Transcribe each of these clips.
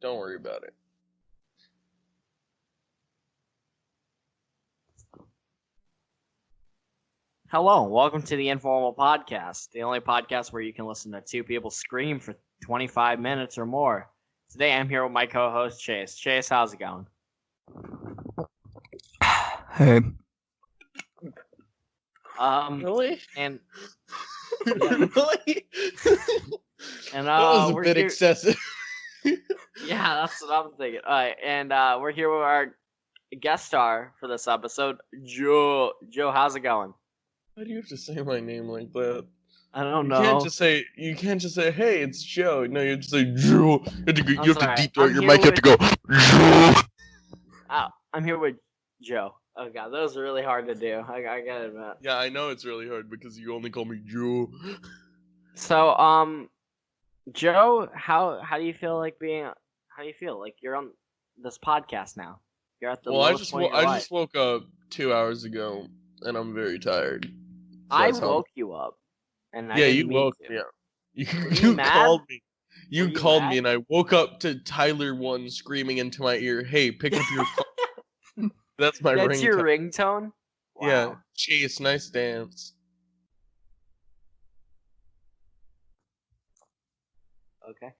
Don't worry about it. Hello, welcome to the Informal Podcast, the only podcast where you can listen to two people scream for 25 minutes or more. Today I'm here with my co-host Chase. Chase, how's it going? Hey. Really? And Really? and That was a we're bit here... excessive. Yeah, that's what I'm thinking. All right, and we're here with our guest star for this episode, Joe. Joe, how's it going? Why do you have to say my name like that? I don't know. You can't just say, hey, it's Joe. No, you have to say Joe. You have to deep throat I'm your here mic. You have to go, Joe. I'm here with Joe. Oh god, that was really hard to do. I gotta admit. Yeah, I know it's really hard because you only call me Joe. So, Joe, how do you feel like being? How do you feel like you're on this podcast now? You're at the lowest point of your life. I just woke up 2 hours ago and I'm very tired. So I woke you up, and I yeah, didn't you mean woke to. me up. You mad? called me. You Were you called mad? me, and I woke up to Tyler One screaming into my ear, "Hey, pick up your phone." That's my ringtone. That's your ringtone? Wow. Yeah, Chase, nice dance. Okay.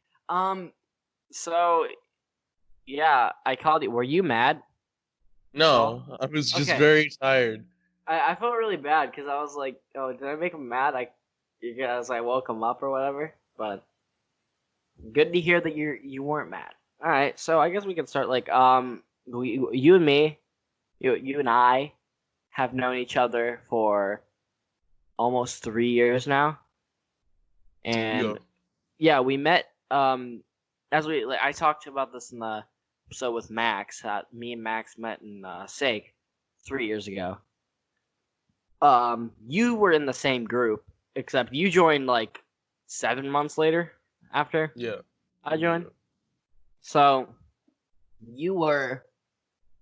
So, yeah, I called you. Were you mad? No, I was just Okay. very tired. I felt really bad because I was like, oh, did I make him mad? Because I woke him up or whatever. But good to hear that you weren't mad. All right, so I guess we can start. Like, you and me, you and I, have known each other for almost 3 years now, and yeah, we met. I talked about this in the episode with Max. Me and Max met in Sake 3 years ago. You were in the same group, except you joined like 7 months later after Yeah. I joined. So you were.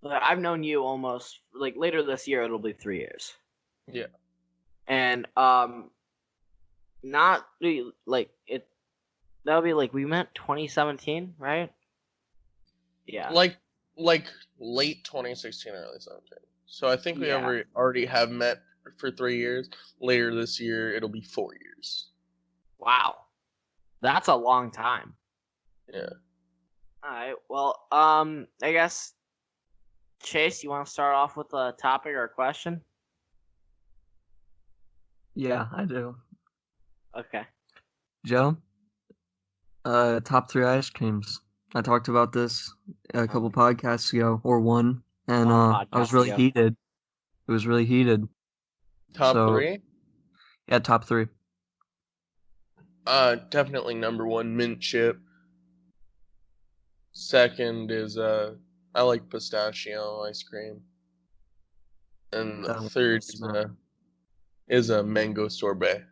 I've known you almost like later this year. It'll be 3 years. Yeah. And not like it. That'll be like we met 2017, right? Yeah. Like late 2016, early 17. So I think we Yeah. already have met for 3 years. Later this year, it'll be 4 years. Wow, that's a long time. Yeah. All right. Well, I guess Chase, you want to start off with a topic or a question? Yeah, I do. Okay. Joe? Top 3 ice creams. I talked about this a couple podcasts ago, or one, and I was really heated. It was really heated. Top So- 3? Yeah, top 3. Definitely number 1, mint chip. Second is I like pistachio ice cream. And the That one third was is a mango sorbet.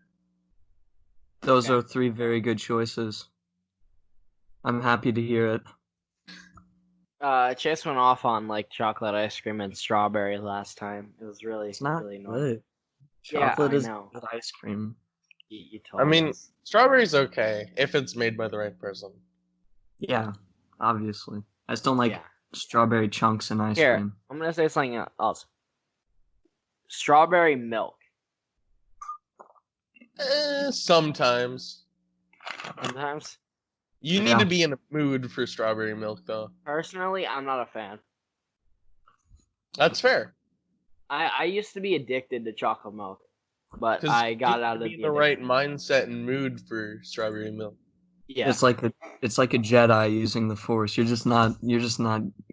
Those Okay. are 3 very good choices. I'm happy to hear it. Chase went off on like chocolate ice cream and strawberry last time. It was really, It's not really annoying. good. Yeah, Chocolate I is know. good ice cream. You told I mean, us. strawberry's okay if it's made by the right person. Yeah, obviously. I just don't like Yeah. strawberry chunks in ice Here, cream. I'm gonna say something else. Strawberry milk. Sometimes. Sometimes. You need Yeah. to be in a mood for strawberry milk, though. Personally, I'm not a fan. That's fair. I used to be addicted to chocolate milk, but 'Cause I got you out need of to be the in the right addiction. mindset and mood for strawberry milk. Yeah. It's like a Jedi using the Force. You're just not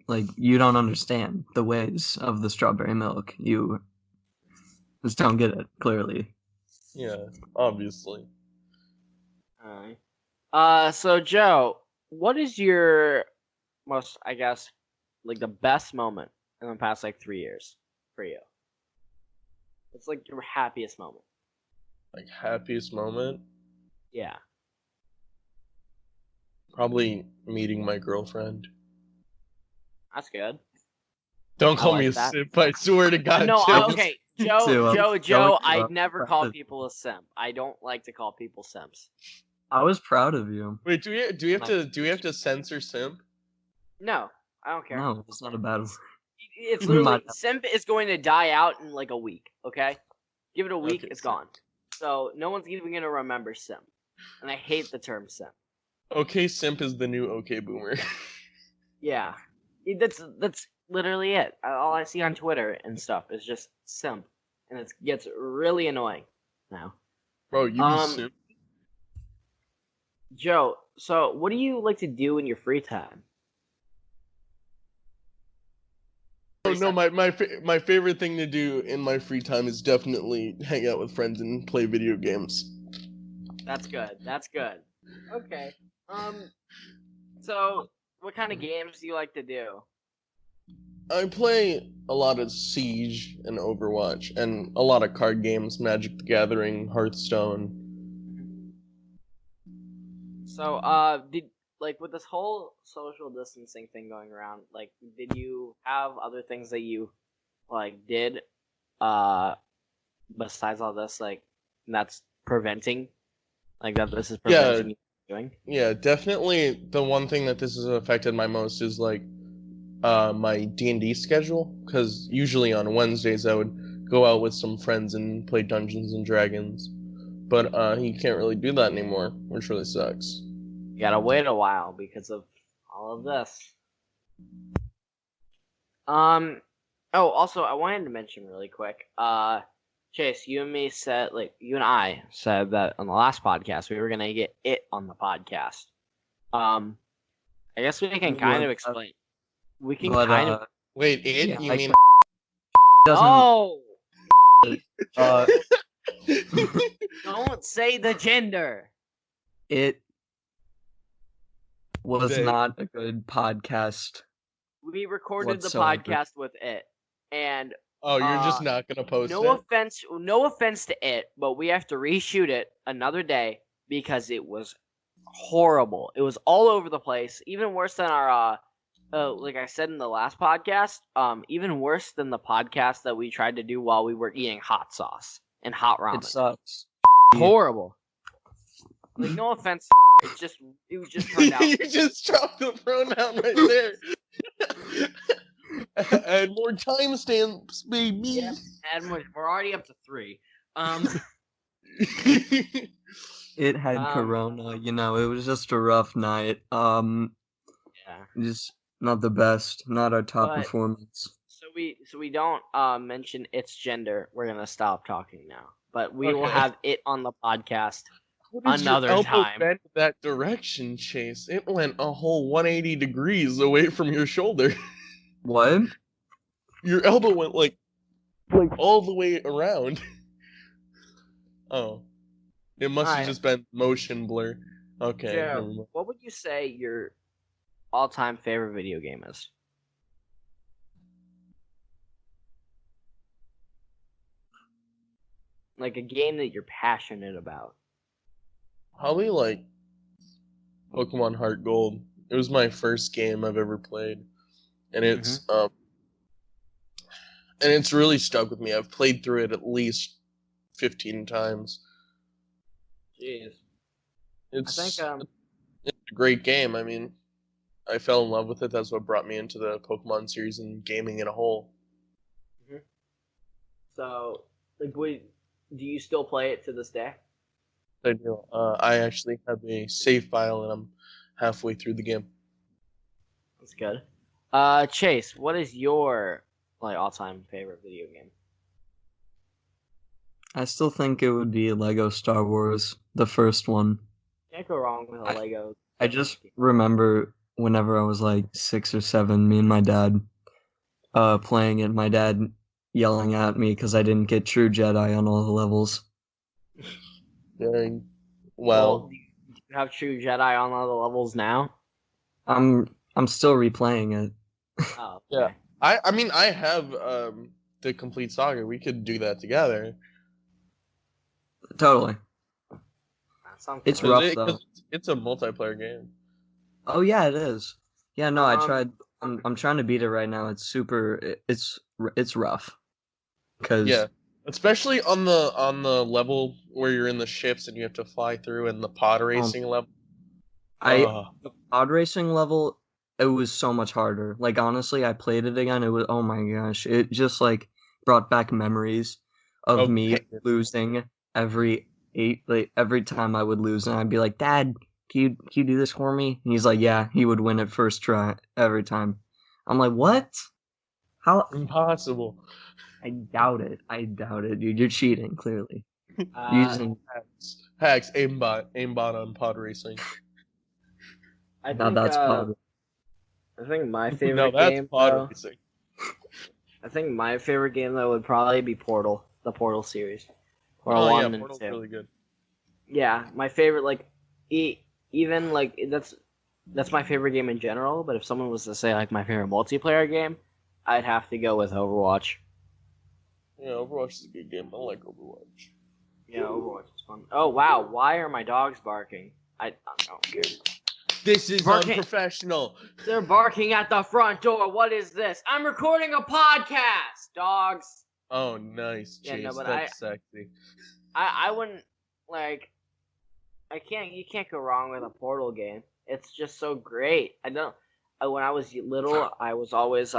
like, you don't understand the ways of the strawberry milk. You just don't get it, clearly. Yeah, obviously. Alright. So Joe, what is your most, I guess, like the best moment in the past like 3 years for you? It's like your happiest moment. Like, happiest moment? Yeah. Probably meeting my girlfriend. That's good. Don't call like me a that. simp, I swear to God. No, Joe. okay. Too, Joe, I'm I proud never of call it. people a simp. I don't like to call people simps. I was proud of you. Wait, do we have to censor simp? No, I don't care. No, it's not a bad word. It's literally simp is going to die out in like a week. Okay, give it a week, it's gone. So no one's even gonna remember simp, and I hate the term simp. Okay, simp is the new okay boomer. Yeah, that's literally it. All I see on Twitter and stuff is just simp, and it gets really annoying now. Bro, you be simp. Joe, so what do you like to do in your free time? Oh no, my favorite thing to do in my free time is definitely hang out with friends and play video games. That's good. That's good. Okay. So what kind of games do you like to do? I play a lot of Siege and Overwatch, and a lot of card games, Magic the Gathering, Hearthstone. So, with this whole social distancing thing going around, like, did you have other things that you, did, besides all this, that's preventing, that this is preventing you from doing? Yeah, definitely the one thing that this has affected my most is, my D&D schedule, because usually on Wednesdays I would go out with some friends and play Dungeons and Dragons, but you can't really do that anymore, which really sucks. You gotta wait a while because of all of this. Also, I wanted to mention really quick, Chase, you and I said that on the last podcast we were gonna get it on the podcast. I guess we can kind of explain. We can kind of wait. It? Yeah, you mean? No. Don't say the gender. It was not a good podcast. We recorded the podcast with it, and you're just not gonna post it? No offense to it, but we have to reshoot it another day because it was horrible. It was all over the place, even worse than our like I said in the last podcast, even worse than the podcast that we tried to do while we were eating hot sauce and hot ramen. It sucks. Horrible. No offense. It was just turned out. You just dropped the pronoun right there. Add more timestamps, baby. Yeah, add more. We're already up to 3. It had corona, it was just a rough night. Just not the best, not our top performance. So we don't mention its gender. We're gonna stop talking now. But we will have it on the podcast another time. Bent that direction, Chase. It went a whole 180 degrees away from your shoulder. What? Your elbow went like all the way around. Oh. It must have just been motion blur. Okay. Yeah. What would you say your all-time favorite video game is? Like a game that you're passionate about. Probably Pokemon Heart Gold. It was my first game I've ever played. And it's and it's really stuck with me. I've played through it at least 15 times. Jeez. It's a great game. I mean, I fell in love with it. That's what brought me into the Pokemon series and gaming in a whole. Mm-hmm. So, do you still play it to this day? I do. I actually have a save file, and I'm halfway through the game. That's good. Chase, what is your all-time favorite video game? I still think it would be Lego Star Wars, the first one. Can't go wrong with a Lego. I just remember whenever I was 6 or 7, me and my dad playing it. My dad yelling at me because I didn't get True Jedi on all the levels. Dang. Well, do you have True Jedi on all the levels now? I'm still replaying it. Oh, okay. Yeah. I mean, I have the complete saga. We could do that together. Totally. It's rough though. It's a multiplayer game. Oh yeah, it is. Yeah, no, I tried. I'm trying to beat it right now. It's super. It's rough. Yeah, especially on the level where you're in the ships and you have to fly through, and the pod racing level. The pod racing level it was so much harder. Like, honestly, I played it again. It was, oh my gosh, it just like brought back memories of me losing every time I would lose, and I'd be like, Dad, can you do this for me? And he's like, yeah, he would win it first try every time. I'm like, what? How? Impossible. I doubt it, dude. You're cheating, clearly. Using hacks, aimbot on pod racing. I think that's pod. I think my favorite game. Pod racing. I think my favorite game though would probably be Portal, the Portal series. Portal's really good. Yeah, my favorite, like, even like that's my favorite game in general. But if someone was to say like my favorite multiplayer game, I'd have to go with Overwatch. Yeah, Overwatch is a good game. I like Overwatch. Yeah, Overwatch is fun. Oh wow, why are my dogs barking? I don't care. This is unprofessional. They're barking at the front door. What is this? I'm recording a podcast, dogs. Oh, nice, Chase. Yeah, no, but that's sexy. I wouldn't, like, you can't go wrong with a Portal game. It's just so great. When I was little, I was always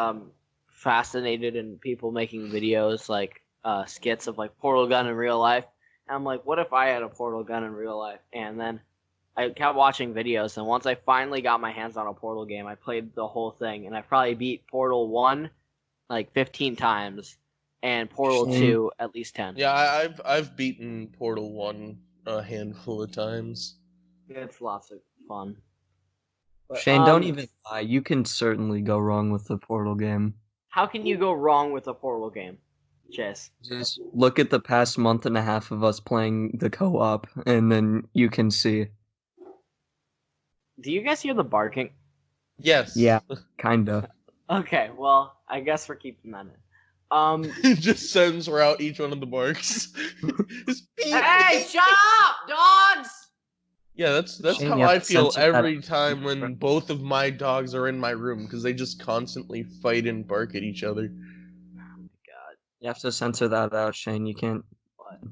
fascinated in people making videos, like, skits of, like, Portal gun in real life. And I'm like, what if I had a Portal gun in real life? And then I kept watching videos, and once I finally got my hands on a Portal game, I played the whole thing, and I probably beat Portal 1 like 15 times, and Portal 2 at least 10. Yeah, I've beaten Portal 1 a handful of times. It's lots of fun. But, Shane, don't even lie. You can certainly go wrong with the Portal game. How can you go wrong with a Portal game, Chess? Just look at the past month and a half of us playing the co-op, and then you can see. Do you guys hear the barking? Yes. Yeah, kinda. Okay, well, I guess we're keeping that in. Just sends her out each one of the barks. Hey, shut up, dogs! Yeah, that's Shane, how I feel every time when both of my dogs are in my room, because they just constantly fight and bark at each other. Oh my god. You have to censor that out, Shane. You can't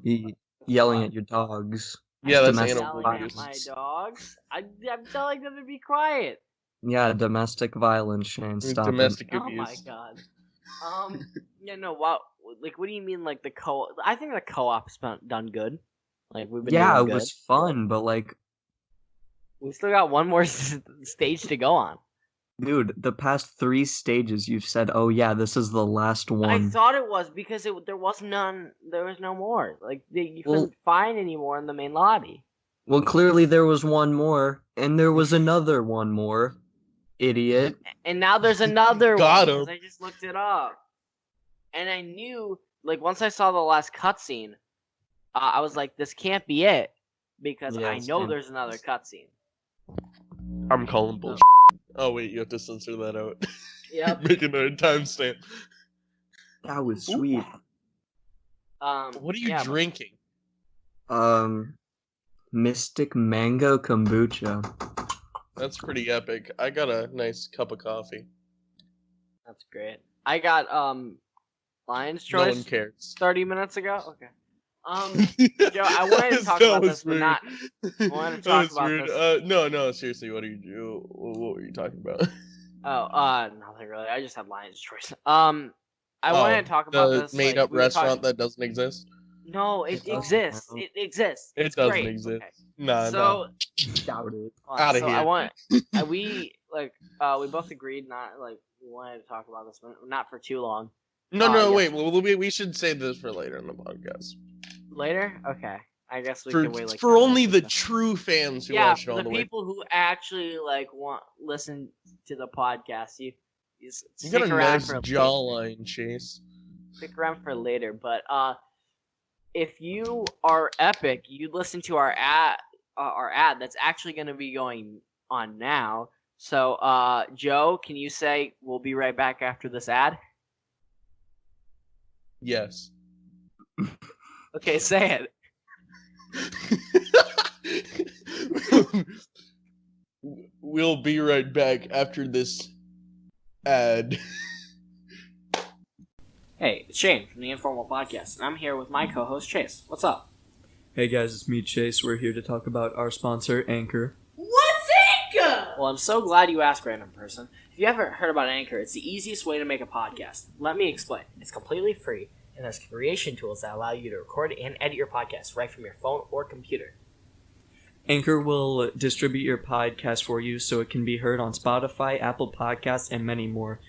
be yelling at your dogs. Yeah, that's animal abuse. My dogs? I'm telling them to be quiet. Yeah, domestic violence, Shane. Stop domestic it. abuse. Oh my god. Yeah, no. What do you mean? Like the co? I think the co-op's done good. Like we've been. Yeah, doing it was fun, but like, we still got one more stage to go on. Dude, the past 3 stages, you've said, "Oh yeah, this is the last one." I thought it was because there was none. There was no more. Like you couldn't find any more in the main lobby. Well, clearly there was one more, and there was another one more. Idiot. And now there's another Got one. him. I just looked it up, and I knew, like, once I saw the last cutscene, I was like, "This can't be it," because I know there's another cutscene. I'm calling bullshit. Oh wait, you have to censor that out. Yep. Making a timestamp. That was sweet. What are you drinking? Mystic Mango Kombucha. That's pretty epic. I got a nice cup of coffee. That's great. I got Lion's Choice. No one cares. 30 minutes ago. Okay. Joe, I wanted to talk about this, but not. I wanted to talk about this. No, seriously, what were you talking about? Oh, nothing really. I just had Lion's Choice. I wanted to talk about this. The made-up restaurant that doesn't exist. No, it exists. It exists. It doesn't exist. Okay. No. Doubt it. Out of here. We both agreed we wanted to talk about this, but not for too long. No, wait. We should save this for later in the podcast. Later? Okay. I guess we can wait for only the true fans who watch it all the way. Yeah, the people who actually listen to the podcast. You got a nice jawline, Chase. Stick around for later, but if you are epic, you listen to our ad that's actually going to be going on now. So, Joe, can you say we'll be right back after this ad? Yes. Okay, say it. We'll be right back after this ad. Hey, it's Shane from the Informal Podcast, and I'm here with my co-host, Chase. What's up? Hey guys, it's me, Chase. We're here to talk about our sponsor, Anchor. What's Anchor? Well, I'm so glad you asked, random person. If you haven't heard about Anchor, it's the easiest way to make a podcast. Let me explain. It's completely free, and there's creation tools that allow you to record and edit your podcast right from your phone or computer. Anchor will distribute your podcast for you so it can be heard on Spotify, Apple Podcasts, and many more.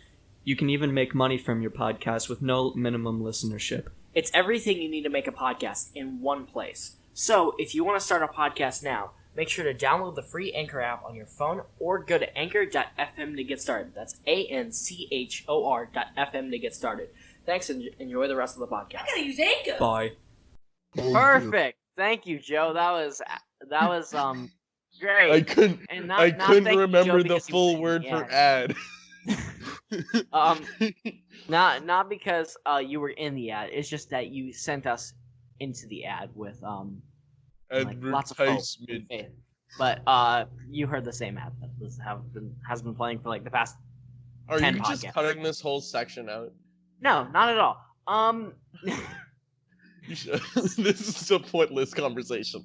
You can even make money from your podcast with no minimum listenership. It's everything you need to make a podcast in one place. So, if you want to start a podcast now, make sure to download the free Anchor app on your phone or go to anchor.fm to get started. That's ANCHOR.fm to get started. Thanks, and enjoy the rest of the podcast. I gotta use Anchor. Bye. Perfect. Thank you, Joe. That was great. I couldn't Not thank you, remember Joe, the because you full put word the for ad. ad. Not because you were in the ad. It's just that you sent us into the ad with lots of hope Advertisement. and faith. But you heard the same ad that has been playing for like the past. Are 10 you just podcasts. cutting this whole section out? No, not at all. This is a pointless conversation.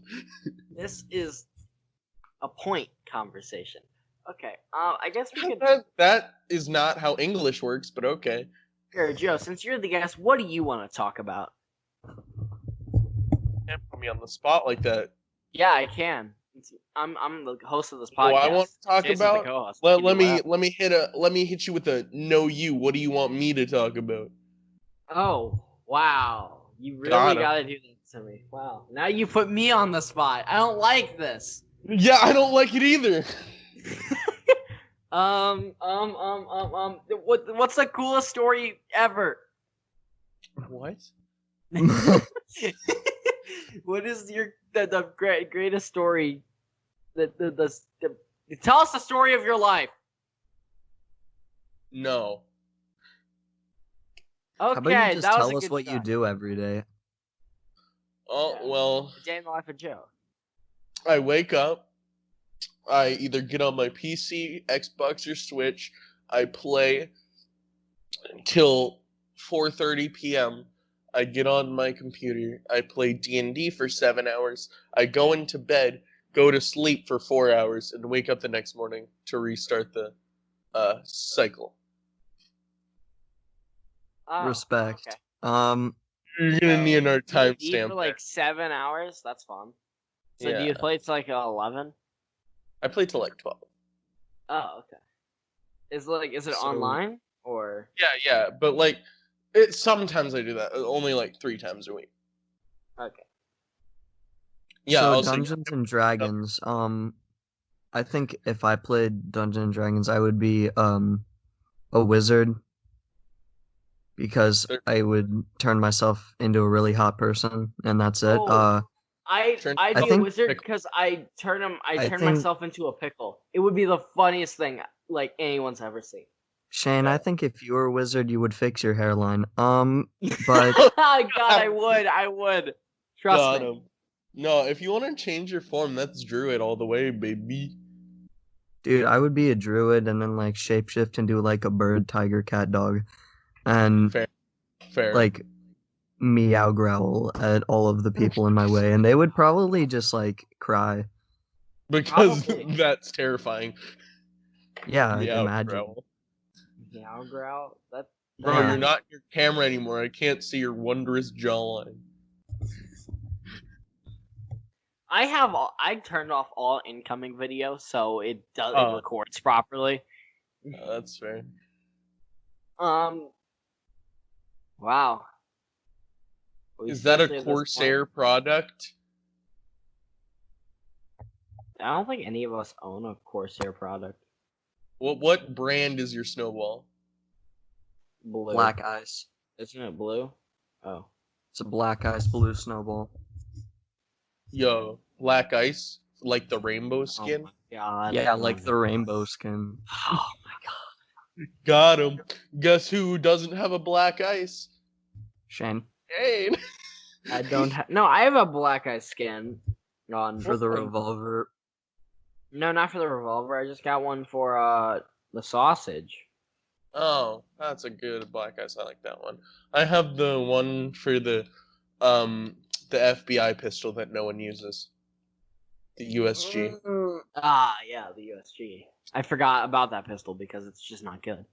This is a point conversation. Okay. I guess we could. That is not how English works, but okay. Here, Joe, since you're the guest, what do you want to talk about? Can't put me on the spot like that. Yeah, I can. I'm the host of this podcast. What I want to talk Jason's the about. co-host. Let Keep it me hit you with a no you. What do you want me to talk about? Oh, wow. You really Got him. gotta do that to me. Wow. Now you put me on the spot. I don't like this. Yeah, I don't like it either. What's the coolest story ever? What? What is the greatest story? Tell us the story of your life. No. Okay, How about you just that was tell a us good what you start. do every day? Oh, Yeah. well, A day in the life of Joe. I wake up, I either get on my PC, Xbox, or Switch, I play until 4:30 p.m. I get on my computer, I play D&D for 7 hours, I go into bed, go to sleep for 4 hours, and wake up the next morning to restart the cycle. Oh, Respect. okay. You're gonna need our D&D timestamp. for like 7 hours. That's fun. So do you Yeah. play to like 11? I play till like 12. Oh, okay. Is it So- online or? Yeah, but like, sometimes I do that. Only like 3 times a week. Okay. Yeah, So also, Dungeons and Dragons. I think if I played Dungeons and Dragons, I would be a wizard because Sure. I would turn myself into a really hot person, and that's it. Oh. I'd Turn- be I a think- wizard Pickle. because I turn think- myself into a pickle. It would be the funniest thing like anyone's ever seen. Shane, Yeah. I think if you were a wizard, you would fix your hairline. But God, I would. Trust Got me. him. No, if you want to change your form, that's Druid all the way, baby. dude, I would be a druid and then like shapeshift into like a bird, tiger, cat, dog, and Fair. like meow growl at all of the people in my way, and they would probably just like cry. because Probably. that's terrifying. Yeah, Meow imagine. growl. Meow growl. That. Bro, Yeah. you're not in your camera anymore. I can't see your wondrous jawline. I turned off all incoming video so it Oh. records properly. That's fair. Wow. We Is that seriously a at this Corsair point- product? I don't think any of us own a Corsair product. What brand is your snowball? Blue. Black ice. Isn't it blue? Oh. It's a black ice blue snowball. Yo, black ice, like the rainbow Oh skin. my god. Yeah, like the rainbow skin. Oh my god. Got him. Guess who doesn't have a black ice? Shane, Shane. I don't have. No, I have a black eye skin on. for the revolver. No, not for the revolver. I just got one for the sausage. Oh, that's a good black ice. I like that one. I have the one for the FBI pistol that no one uses. The USG. Yeah, the USG. I forgot about that pistol because it's just not good.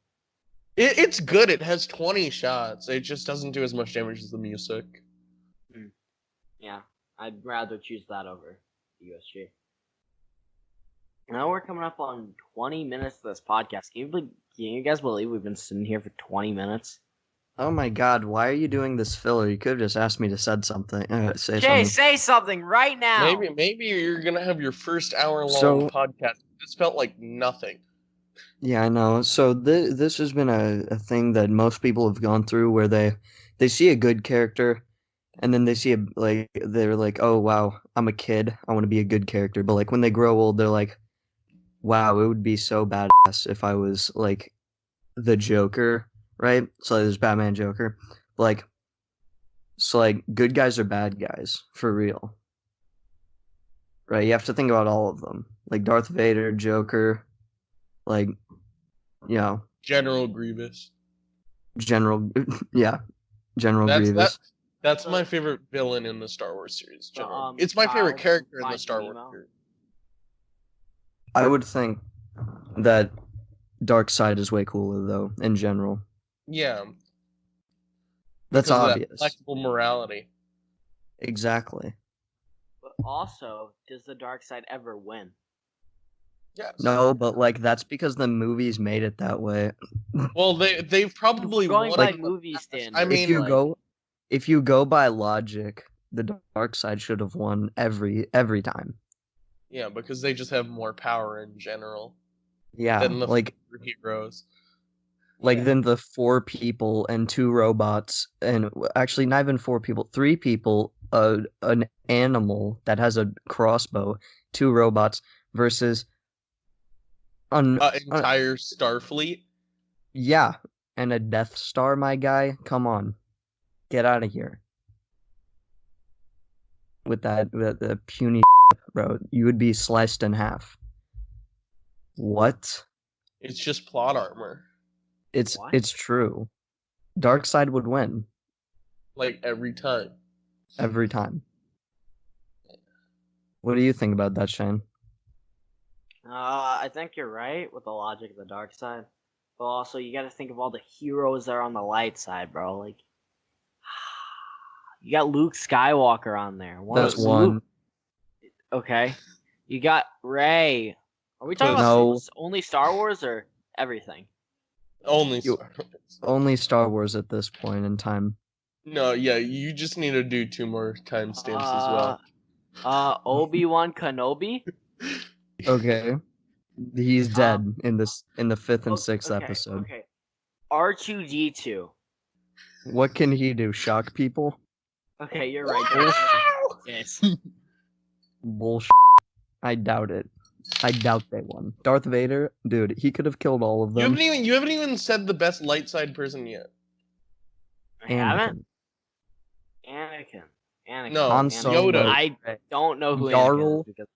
It's good. It has 20 shots. It just doesn't do as much damage as the music. Yeah, I'd rather choose that over the USG. Now we're coming up on 20 minutes of this podcast. Can you guys believe we've been sitting here for 20 minutes? Oh my god, why are you doing this filler? You could have just asked me to say something. Jay, say something right now! Maybe you're gonna have your first hour-long podcast. This felt like nothing. Yeah, I know. So this has been a thing that most people have gone through where they see a good character and then they see they're like, oh wow, I'm a kid, I want to be a good character. But like when they grow old, they're like, wow, it would be so badass if I was like the Joker, right? So there's Batman, Joker. Like, so like good guys are bad guys for real, right? You have to think about all of them, like Darth Vader, Joker, like, you know, General Grievous. General Grievous. That's my favorite villain in the Star Wars series. It's my favorite character in the Star Wars series. I would think that Darkseid is way cooler though, in general. Yeah. That's obvious. That flexible morality. Exactly. But also, does the Darkseid ever win? Yes. No, but like that's because the movies made it that way. Well, they've probably going by movie standards. I mean, if you go by logic, the Darkseid should have won every time. Yeah, because they just have more power in general. Yeah, than the heroes. Than the 4 people and 2 robots, and actually not even 4 people, 3 people, an animal that has a crossbow, 2 robots versus an entire Starfleet. Yeah, and a Death Star, my guy. Come on, get out of here with the puny bro. You would be sliced in half. What? It's just plot armor. It's true. Darkseid would win. Like every time. Every time. What do you think about that, Shane? I think you're right with the logic of the Darkseid. But also, you gotta think of all the heroes that are on the light side, bro. Like, you got Luke Skywalker on there. That's one. Okay. You got Rey. Are we talking about only Star Wars or everything? Only Star Wars. Only Star Wars at this point in time. No, yeah, you just need to do 2 more timestamps as well. Obi-Wan Kenobi? Okay. He's dead in the 5th and 6th episode. Okay. R2-D2. What can he do? Shock people? Okay, you're right. Yes. Bullshit. I doubt it. I doubt they won. Darth Vader, dude, he could have killed all of them. You haven't even said the best light side person yet. I haven't? Anakin. No, Han Solo. Yoda. I don't know who Anakin is because...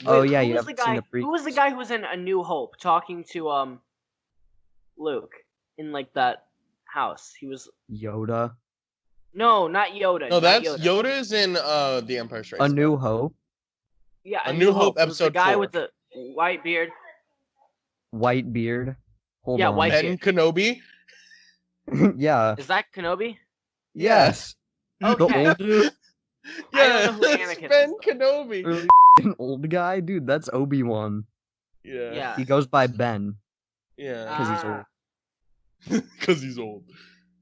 Oh yeah, you haven't seen the prequels. Who was the guy who was in A New Hope talking to Luke in like that house? He was Yoda. No, not Yoda. No, Yoda's in The Empire Strikes Back. A New Hope. Yeah, A New Hope episode the guy 4. with the white beard. White beard. Hold on. White Ben beard. Kenobi. Yeah. Is that Kenobi? Yes. Okay. The old Yeah, don't know who Anakin is, Ben though. Kenobi. really old guy, dude. That's Obi-Wan. Yeah. He goes by Ben. Yeah. Because he's old. Because he's old.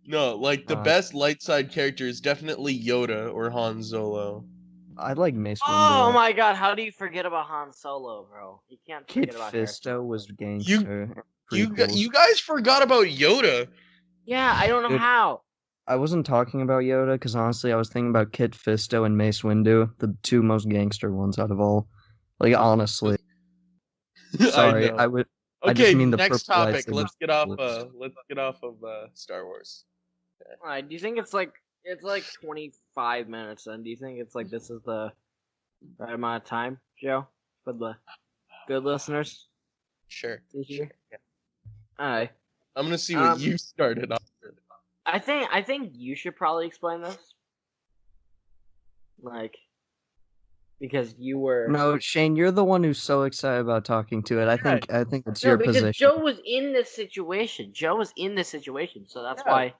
No, like the best light side character is definitely Yoda or Han Solo. I like Mace Windu. Oh my god, how do you forget about Han Solo, bro? You can't forget Kid about Fisto was gangster. You guys forgot about Yoda. Yeah, I don't know Dude, how. I wasn't talking about Yoda because honestly, I was thinking about Kit Fisto and Mace Windu, the 2 most gangster ones out of all. Like honestly, sorry, I would. Okay, I just mean the next purple topic. lightsaber Let's get off. bullets. Let's get off of Star Wars. Alright, do you think it's like 25 minutes then? Do you think it's like this is the right amount of time, Joe? For the good listeners? Sure. Yeah. Alright. I'm gonna see what you started off with. I think you should probably explain this. Like because you were. No, Shane, you're the one who's so excited about talking to it. I think it's your because position. Joe was in this situation. So that's why.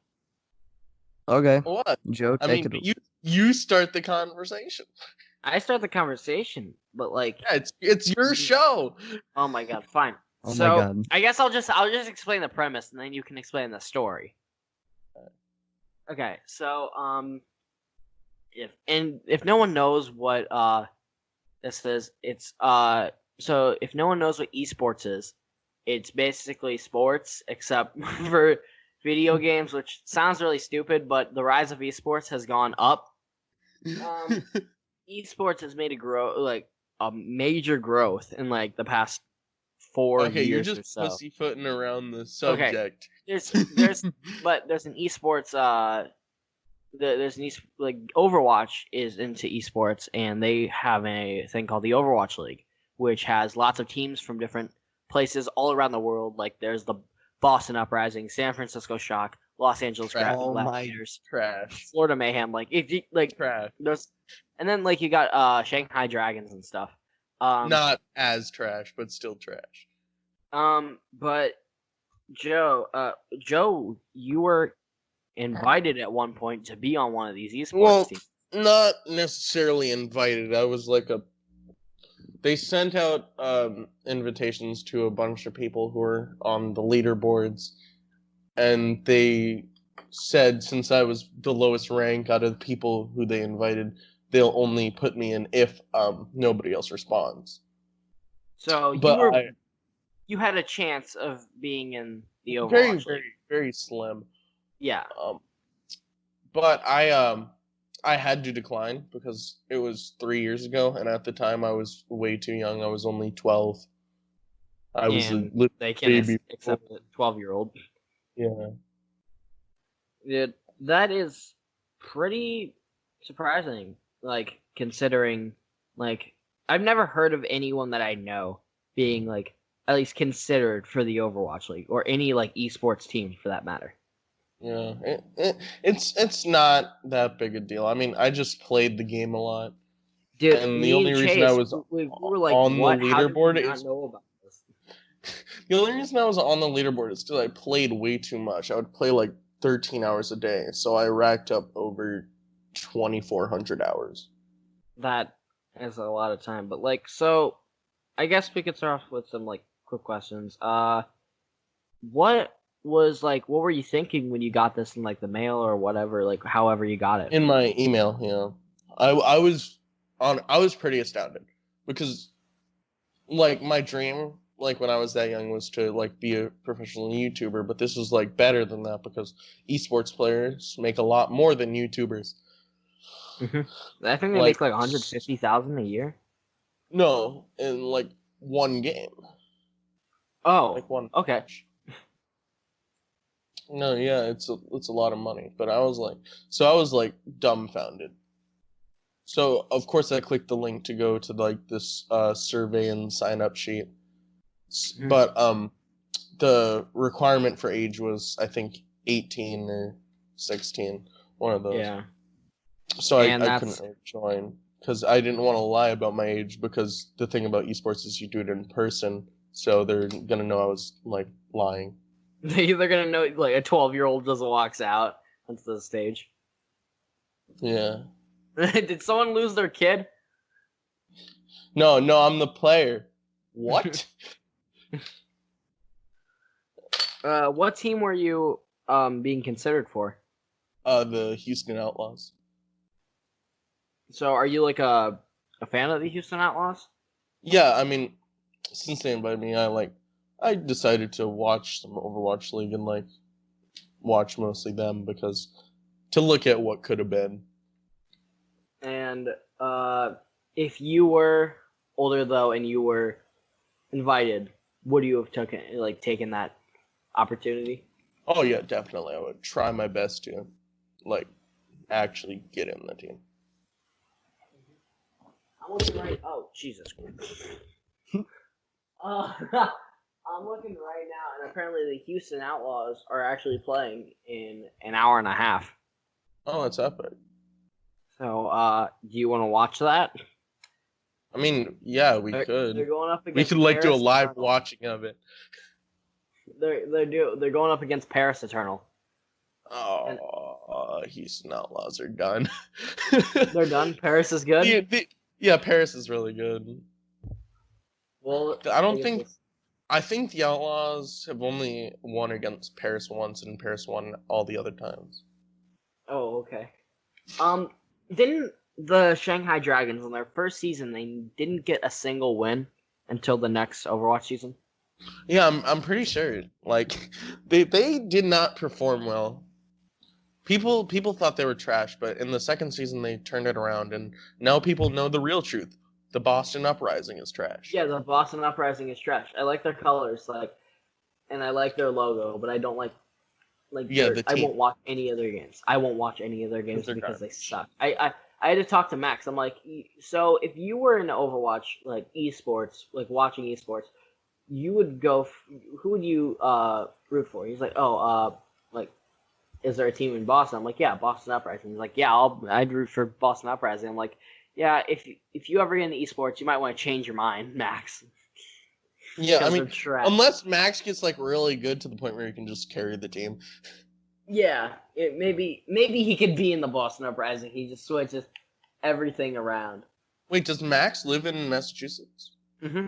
Okay. What? Joe, I take mean, it. you start the conversation. I start the conversation, but like. Yeah, it's your show. Oh my god! Fine. Oh So my god. I guess I'll just explain the premise, and then you can explain the story. Okay. So if no one knows what this is, it's so if no one knows what esports is, it's basically sports except for video games, which sounds really stupid, but the rise of esports has gone up. Esports has made a major growth in like the past 4 Okay, you're years just or so. pussyfooting around the subject. There's an esports like Overwatch is into esports, and they have a thing called the Overwatch League, which has lots of teams from different places all around the world. Like there's the Boston Uprising, San Francisco Shock, Los Angeles Gladiators, Trash. Florida Mayhem. Like if you, like Trash. there's, and then like you got Shanghai Dragons and stuff. Not as trash, but still trash. But Joe, you were invited at one point to be on one of these esports teams. Not necessarily invited. I was like they sent out invitations to a bunch of people who were on the leaderboards, and they said since I was the lowest rank out of the people who they invited, they'll only put me in if nobody else responds. So you had a chance of being in the Overwatch very, League. very, very slim. Yeah. But I had to decline because it was 3 years ago, and at the time I was way too young. I was only 12. I was a little they can baby. accept a 12-year-old. Yeah. That is pretty surprising. Like considering, like I've never heard of anyone that I know being like at least considered for the Overwatch League or any like esports team for that matter. Yeah, it's not that big a deal. I mean, I just played the game a lot, Dude, and the only reason I was we were like, on what? the leaderboard How did we not is know about this? the only reason I was on the leaderboard is because I played way too much. I would play like 13 hours a day, so I racked up over 2,400 hours. That is a lot of time, but like, so I guess we could start off with some like quick questions. What were you thinking when you got this in like the mail or whatever, like however you got it? In my email, yeah. I was pretty astounded because like my dream like when I was that young was to like be a professional YouTuber, but this was like better than that because esports players make a lot more than YouTubers. I think they make like 150,000 a year. No, in like one game. Oh, like one. Okay. No, yeah, it's a lot of money, but I was like dumbfounded. So of course I clicked the link to go to like this survey and sign up sheet, but the requirement for age was I think 18 or 16, one of those. Yeah. So I couldn't really join because I didn't want to lie about my age because the thing about esports is you do it in person, so they're gonna know I was like lying. They're gonna know like a 12-year-old just walks out onto the stage. Yeah. Did someone lose their kid? No, I'm the player. What? What team were you being considered for? The Houston Outlaws. So are you like a fan of the Houston Outlaws? Yeah, I mean, since they invited me, I decided to watch some Overwatch League and like watch mostly them because to look at what could have been. And if you were older though and you were invited, would you have taken that opportunity? Oh yeah, definitely. I would try my best to like actually get in the team. I'm looking right. Oh Jesus! I'm looking right now, and apparently the Houston Outlaws are actually playing in an hour and a half. Oh, that's epic. So, do you want to watch that? I mean, yeah, we They're could. going up We against could like do a Paris live Eternal. watching of it. They're going up against Paris Eternal. Oh, Houston Outlaws are done. They're done. Paris is good. Yeah, Paris is really good. Well, I think the Outlaws have only won against Paris once, and Paris won all the other times. Oh, okay. Didn't the Shanghai Dragons in their first season they didn't get a single win until the next Overwatch season? Yeah, I'm pretty sure. Like, they did not perform well. People thought they were trash, but in the second season they turned it around, and now people know the real truth. The Boston Uprising is trash. Yeah, the Boston Uprising is trash. I like their colors, and I like their logo, but I don't like I won't watch any of their games. I won't watch any of their games because they suck. I had to talk to Max. I'm like, so if you were in Overwatch, like esports, like watching esports, you would go. Who would you root for? He's like, like, is there a team in Boston? I'm like, yeah, Boston Uprising. He's like, yeah, I'd root for Boston Uprising. I'm like, yeah, if you ever get into esports, you might want to change your mind, Max. Yeah, I mean, unless Max gets like really good to the point where he can just carry the team. Yeah, maybe he could be in the Boston Uprising. He just switches everything around. Wait, does Max live in Massachusetts? Mm-hmm.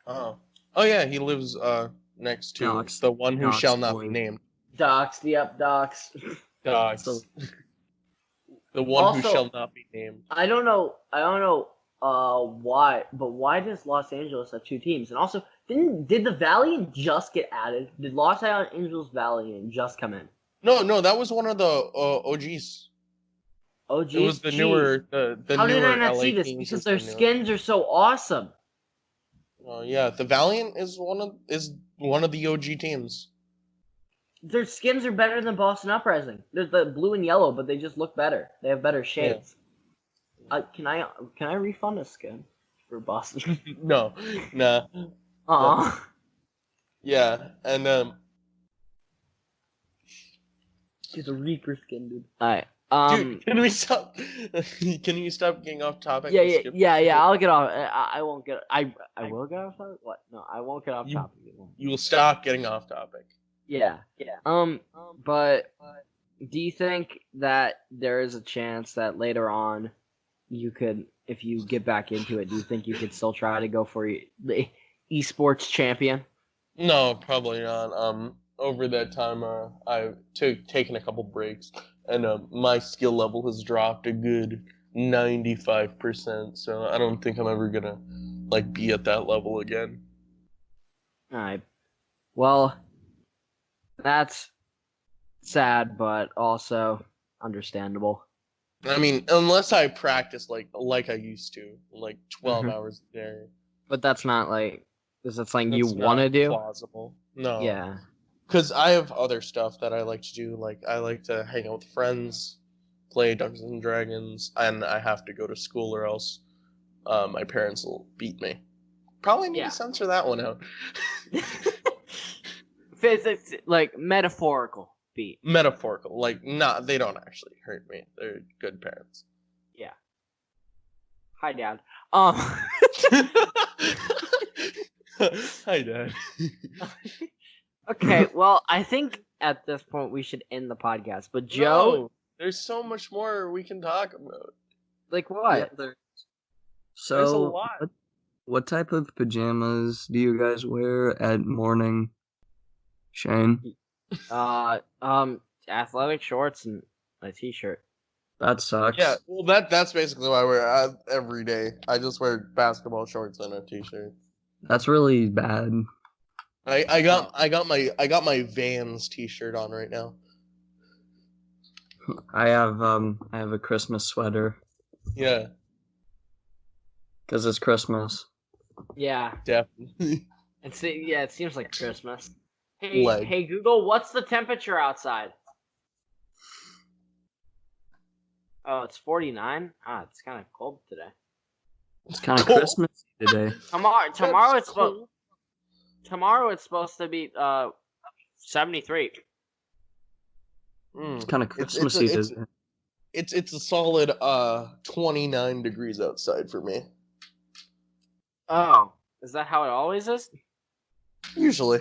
Oh yeah, he lives next to Docs. the one who Docs shall not boy. be named. Docs, yep, Docs. Docs. The one Also, who shall not be named. I don't know why, but why does Los Angeles have two teams? And also, did the Valiant just get added? Did Los Angeles Valiant just come in? No, that was one of the OGs. OGs? It was the newer the How newer did I not LA see this? teams Because is their the newer. skins are so awesome. Oh yeah, the Valiant is one of the OG teams. Their skins are better than Boston Uprising. There's the blue and yellow, but they just look better. They have better shades. Yeah. Can I refund a skin for Boston? No, nah. Aww. Yeah, and She's a Reaper skin, dude. Alright. Dude, can we stop? Can you stop getting off topic? Yeah. I'll get off. I won't get. I will get off topic. What? No, I won't get off topic. You will stop getting off topic. Yeah. But do you think that there is a chance that later on you could, if you get back into it, do you think you could still try to go for the esports champion? No, probably not. Over that time, I've taken a couple breaks, and my skill level has dropped a good 95%. So I don't think I'm ever gonna like be at that level again. All right. Well, that's sad, but also understandable. I mean, unless I practice like I used to, like 12 hours a day. But that's not like, is that something you want to do? Plausible. No. Yeah. Because I have other stuff that I like to do. Like, I like to hang out with friends, play Dungeons and Dragons, and I have to go to school or else my parents will beat me. Probably need to censor that one out. It's like metaphorical beat. Metaphorical. Like, they don't actually hurt me. They're good parents. Yeah. Hi, Dad. Hi, Dad. Okay, well, I think at this point we should end the podcast. But Joe, no, there's so much more we can talk about. Like what? Yeah, so there's a lot. What type of pajamas do you guys wear at morning, Shane? Athletic shorts and a t-shirt. That sucks. Yeah, well, that's basically what I wear every day. I just wear basketball shorts and a t-shirt. That's really bad. I got my Vans t-shirt on right now. I have a Christmas sweater. Yeah. Because it's Christmas. Yeah. Definitely. It seems like Christmas. Hey Google, what's the temperature outside? Oh, it's 49. It's kind of cold today. It's kind of Christmas today. Tomorrow it's supposed to be 73. It's kind of Christmassy today. It's a solid 29 degrees outside for me. Oh, is that how it always is? Usually.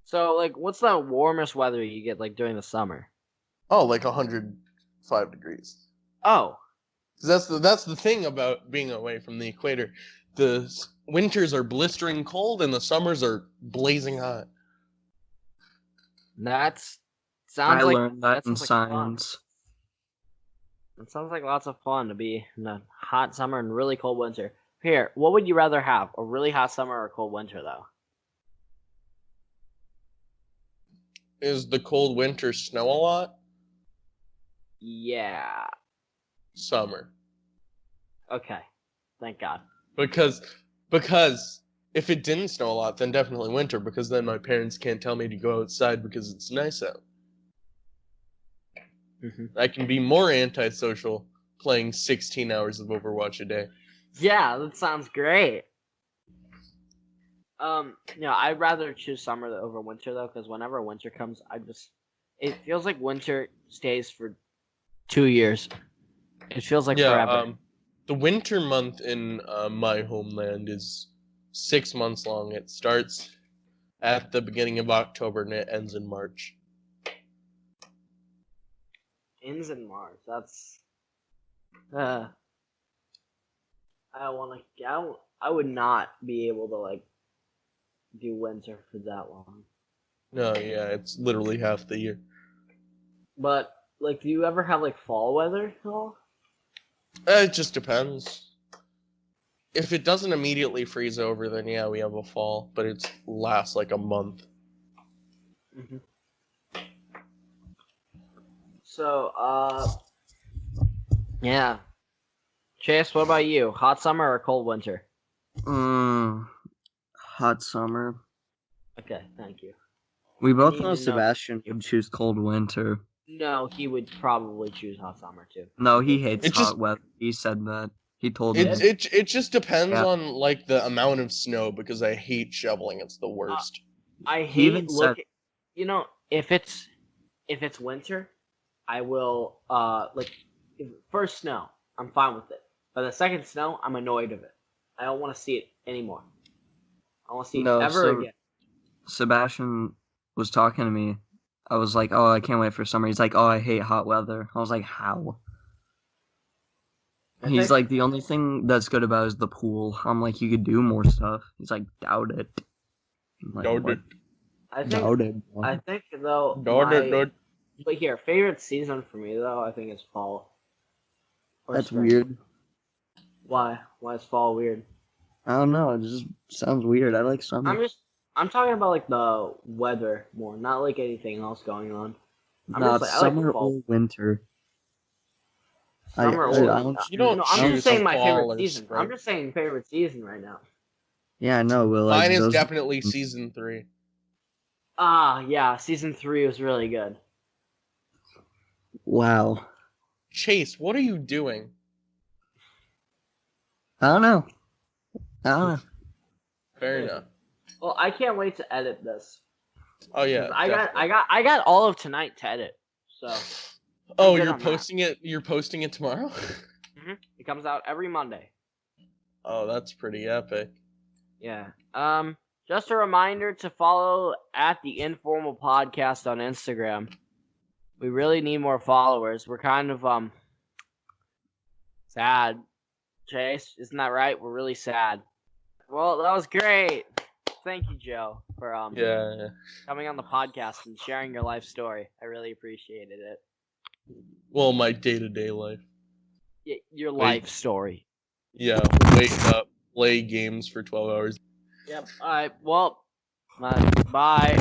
So, like, what's the warmest weather you get, like, during the summer? Oh, like 105 degrees. Oh. That's the thing about being away from the equator. The winters are blistering cold and the summers are blazing hot. I learned that in science. It sounds like lots of fun to be in a hot summer and really cold winter. Here, what would you rather have? A really hot summer or a cold winter, though? Is the cold winter snow a lot? Yeah. Summer. Okay. Thank God. Because if it didn't snow a lot, then definitely winter, because then my parents can't tell me to go outside because it's nice out. Mm-hmm. I can be more antisocial playing 16 hours of Overwatch a day. Yeah, that sounds great. I'd rather choose summer over winter though, because whenever winter comes, it feels like winter stays for 2 years. It feels like forever. The winter month in my homeland is 6 months long. It starts at the beginning of October and it ends in March. Ends in March. That's. I would not be able to like do winter for that long. No, yeah, it's literally half the year. But like, do you ever have like fall weather at all? It just depends. If it doesn't immediately freeze over, then yeah, we have a fall, but it lasts like a month. Mm-hmm. So, yeah. Chase, what about you? Hot summer or cold winter? Hot summer. Okay, thank you. We both know Sebastian would choose cold winter. No, he would probably choose hot summer too. No, he hates hot weather. He said that. He told me. It just depends on like the amount of snow, because I hate shoveling. It's the worst. I hate looking. If it's winter, I will first snow, I'm fine with it. But the second snow, I'm annoyed of it. I don't want to see it anymore. I want to see it ever again. Sebastian was talking to me. I was like, "Oh, I can't wait for summer." He's like, "Oh, I hate hot weather." I was like, "How?" He's like, "The only thing that's good about it is the pool." I'm like, "You could do more stuff." He's like, "Doubt it." Like, doubt it. I think though. But here, favorite season for me though, I think is fall. That's weird. Why? Why is fall weird? I don't know. It just sounds weird. I like summer. I'm talking about like the weather more, not like anything else going on. Summer or winter. Summer or I'm just saying my favorite season. Spring. I'm just saying favorite season right now. Yeah, I know. Well, mine is definitely season 3. Yeah, season 3 was really good. Wow. Chase, what are you doing? I don't know. Fair enough. Well, I can't wait to edit this. Oh yeah. I got all of tonight to edit. So. Oh, you're posting it. You're posting it tomorrow. Mm-hmm. It comes out every Monday. Oh, that's pretty epic. Yeah. Just a reminder to follow at the Informal Podcast on Instagram. We really need more followers. We're kind of sad. Chase, isn't that right? We're really sad. Well, that was great. Thank you, Joe, for coming on the podcast and sharing your life story. I really appreciated it. Well, my day-to-day life. Your life story. Yeah, wake up, play games for 12 hours. Yep. All right. Well, bye.